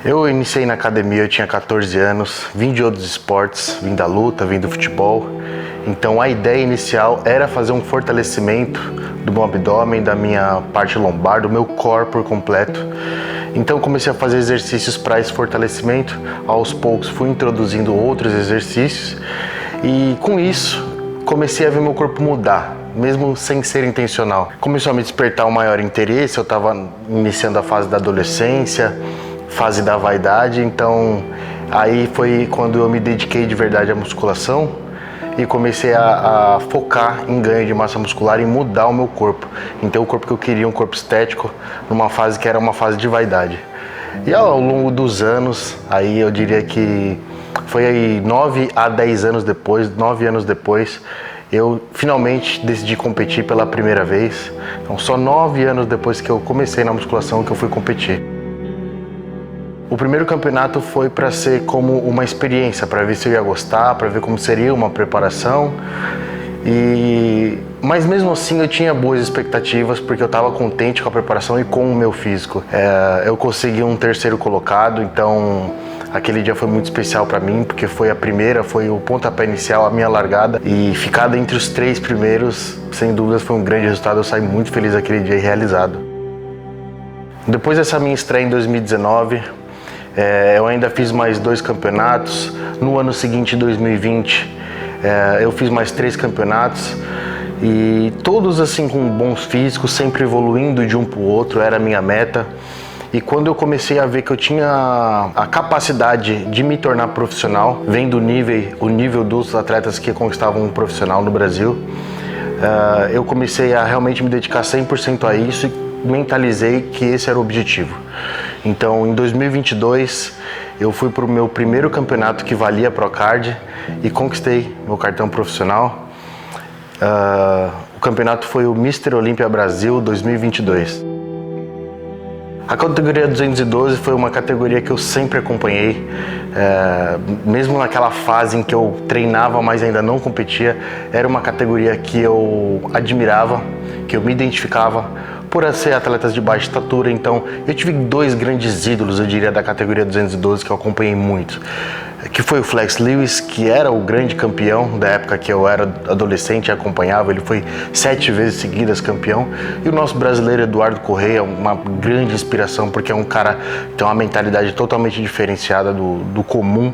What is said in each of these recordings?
Eu iniciei na academia, eu tinha 14 anos, vim de outros esportes, vim da luta, vim do futebol. Então a ideia inicial era fazer um fortalecimento do meu abdômen, da minha parte lombar, do meu core por completo. Então comecei a fazer exercícios para esse fortalecimento. Aos poucos fui introduzindo outros exercícios e com isso comecei a ver meu corpo mudar, mesmo sem ser intencional. Começou a me despertar um maior interesse, eu estava iniciando a fase da adolescência, fase da vaidade, então aí foi quando eu me dediquei de verdade à musculação e comecei a focar em ganho de massa muscular e mudar o meu corpo. Então o corpo que eu queria, um corpo estético, numa fase que era uma fase de vaidade. E ao longo dos anos, aí eu diria que foi aí 9 a 10 anos depois, 9 anos depois, eu finalmente decidi competir pela primeira vez. Então só 9 anos depois que eu comecei na musculação que eu fui competir. O primeiro campeonato foi para ser como uma experiência, para ver se eu ia gostar, para ver como seria uma preparação. Mas mesmo assim eu tinha boas expectativas porque eu estava contente com a preparação e com o meu físico. Eu consegui um terceiro colocado, então aquele dia foi muito especial para mim porque foi o pontapé inicial, a minha largada, e ficar entre os 3 primeiros, sem dúvidas, foi um grande resultado. Eu saí muito feliz daquele dia e realizado. Depois dessa minha estreia em 2019, eu ainda fiz mais 2 campeonatos. No ano seguinte, em 2020, eu fiz mais 3 campeonatos e todos assim com bons físicos, sempre evoluindo de um para o outro, era a minha meta. E quando eu comecei a ver que eu tinha a capacidade de me tornar profissional, vendo o nível dos atletas que conquistavam um profissional no Brasil, eu comecei a realmente me dedicar 100% a isso e mentalizei que esse era o objetivo. Então, em 2022, eu fui para o meu primeiro campeonato que valia Procard e conquistei meu cartão profissional. O campeonato foi o Mr. Olympia Brasil 2022. A categoria 212 foi uma categoria que eu sempre acompanhei, mesmo naquela fase em que eu treinava, mas ainda não competia. Era uma categoria que eu admirava, que eu me identificava, por ser atletas de baixa estatura. Então eu tive 2 grandes ídolos, eu diria, da categoria 212 que eu acompanhei muito, que foi o Flex Lewis, que era o grande campeão da época que eu era adolescente e acompanhava. Ele foi 7 vezes seguidas campeão. E o nosso brasileiro Eduardo Correia, uma grande inspiração, porque é um cara que tem uma mentalidade totalmente diferenciada do comum.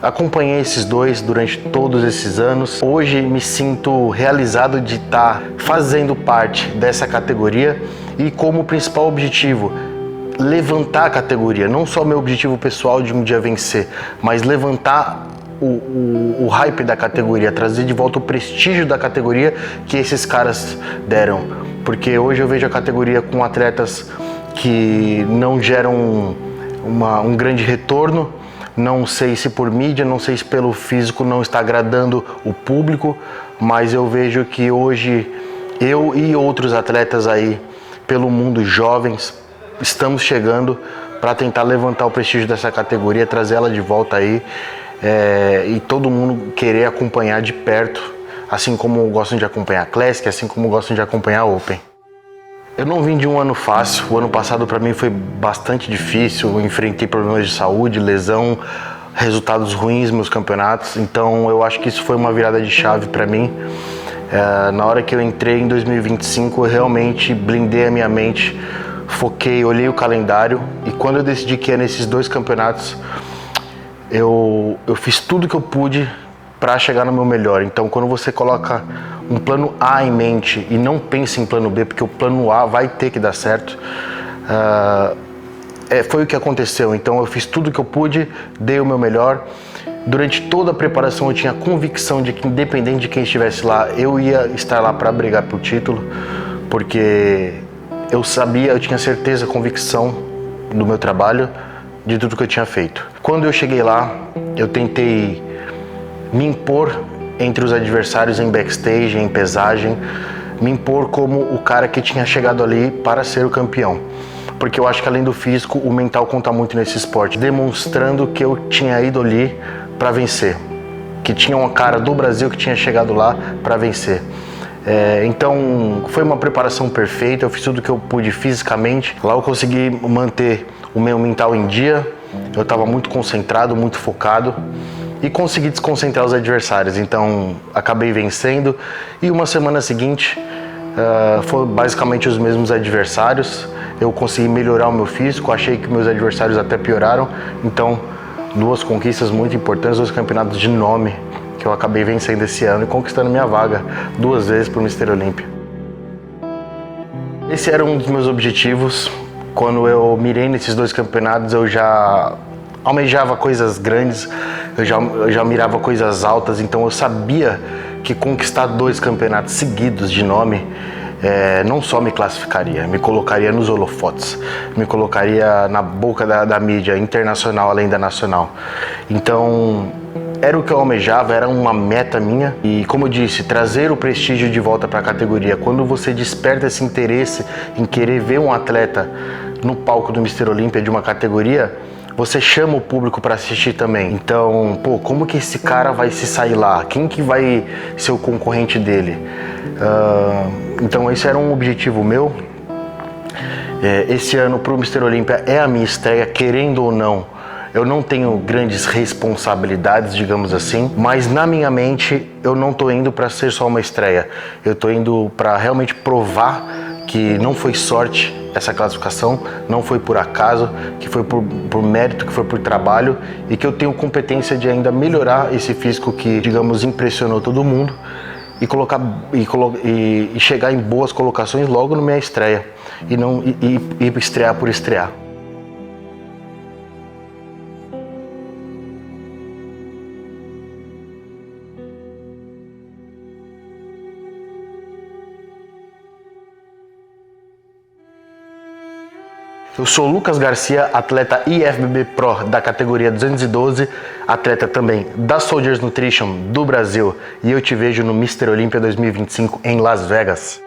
Acompanhei esses 2 durante todos esses anos. Hoje me sinto realizado de estar fazendo parte dessa categoria e como principal objetivo, levantar a categoria. Não só meu objetivo pessoal de um dia vencer, mas levantar o hype da categoria, trazer de volta o prestígio da categoria que esses caras deram. Porque hoje eu vejo a categoria com atletas que não geram um grande retorno. Não sei se por mídia, não sei se pelo físico não está agradando o público, mas eu vejo que hoje eu e outros atletas aí pelo mundo, jovens, estamos chegando para tentar levantar o prestígio dessa categoria, trazer ela de volta aí, e todo mundo querer acompanhar de perto, assim como gostam de acompanhar a Classic, assim como gostam de acompanhar a Open. Eu não vim de um ano fácil. O ano passado para mim foi bastante difícil. Eu enfrentei problemas de saúde, lesão, resultados ruins nos meus campeonatos. Então eu acho que isso foi uma virada de chave para mim. Na hora que eu entrei em 2025, eu realmente blindei a minha mente, foquei, olhei o calendário, e quando eu decidi que ia nesses 2 campeonatos, eu fiz tudo que eu pude para chegar no meu melhor. Então quando você coloca um plano A em mente e não pensa em plano B, porque o plano A vai ter que dar certo, foi o que aconteceu. Então eu fiz tudo que eu pude, dei o meu melhor. Durante toda a preparação eu tinha a convicção de que, independente de quem estivesse lá, eu ia estar lá para brigar pelo título, porque eu sabia, eu tinha certeza, convicção do meu trabalho, de tudo que eu tinha feito. Quando eu cheguei lá, eu tentei me impor entre os adversários em backstage, em pesagem, me impor como o cara que tinha chegado ali para ser o campeão. Porque eu acho que além do físico, o mental conta muito nesse esporte, demonstrando que eu tinha ido ali para vencer, que tinha uma cara do Brasil que tinha chegado lá para vencer. Então foi uma preparação perfeita, eu fiz tudo que eu pude fisicamente. Lá eu consegui manter o meu mental em dia, eu estava muito concentrado, muito focado e consegui desconcentrar os adversários. Então acabei vencendo e uma semana seguinte foi basicamente os mesmos adversários. Eu consegui melhorar o meu físico, achei que meus adversários até pioraram. Então 2 conquistas muito importantes, 2 campeonatos de nome que eu acabei vencendo esse ano e conquistando minha vaga 2 vezes para o Mr. Olímpia. Esse era um dos meus objetivos. Quando eu mirei nesses 2 campeonatos, eu já almejava coisas grandes, eu já mirava coisas altas, então eu sabia que conquistar 2 campeonatos seguidos de nome não só me classificaria, me colocaria nos holofotes, me colocaria na boca da mídia internacional além da nacional. Então era o que eu almejava, era uma meta minha e, como eu disse, trazer o prestígio de volta para a categoria. Quando você desperta esse interesse em querer ver um atleta no palco do Mr. Olímpia de uma categoria, você chama o público para assistir também. Então, como que esse cara vai se sair lá? Quem que vai ser o concorrente dele? Então esse era um objetivo meu. Esse ano para o Mr. Olímpia é a minha estreia, querendo ou não. Eu não tenho grandes responsabilidades, digamos assim, mas na minha mente eu não tô indo para ser só uma estreia. Eu tô indo para realmente provar que não foi sorte essa classificação, não foi por acaso, que foi por mérito, que foi por trabalho e que eu tenho competência de ainda melhorar esse físico que, digamos, impressionou todo mundo e chegar em boas colocações logo na minha estreia e estrear por estrear. Eu sou Lucas Garcia, atleta IFBB Pro da categoria 212, atleta também da Soldiers Nutrition do Brasil, e eu te vejo no Mr. Olímpia 2025 em Las Vegas.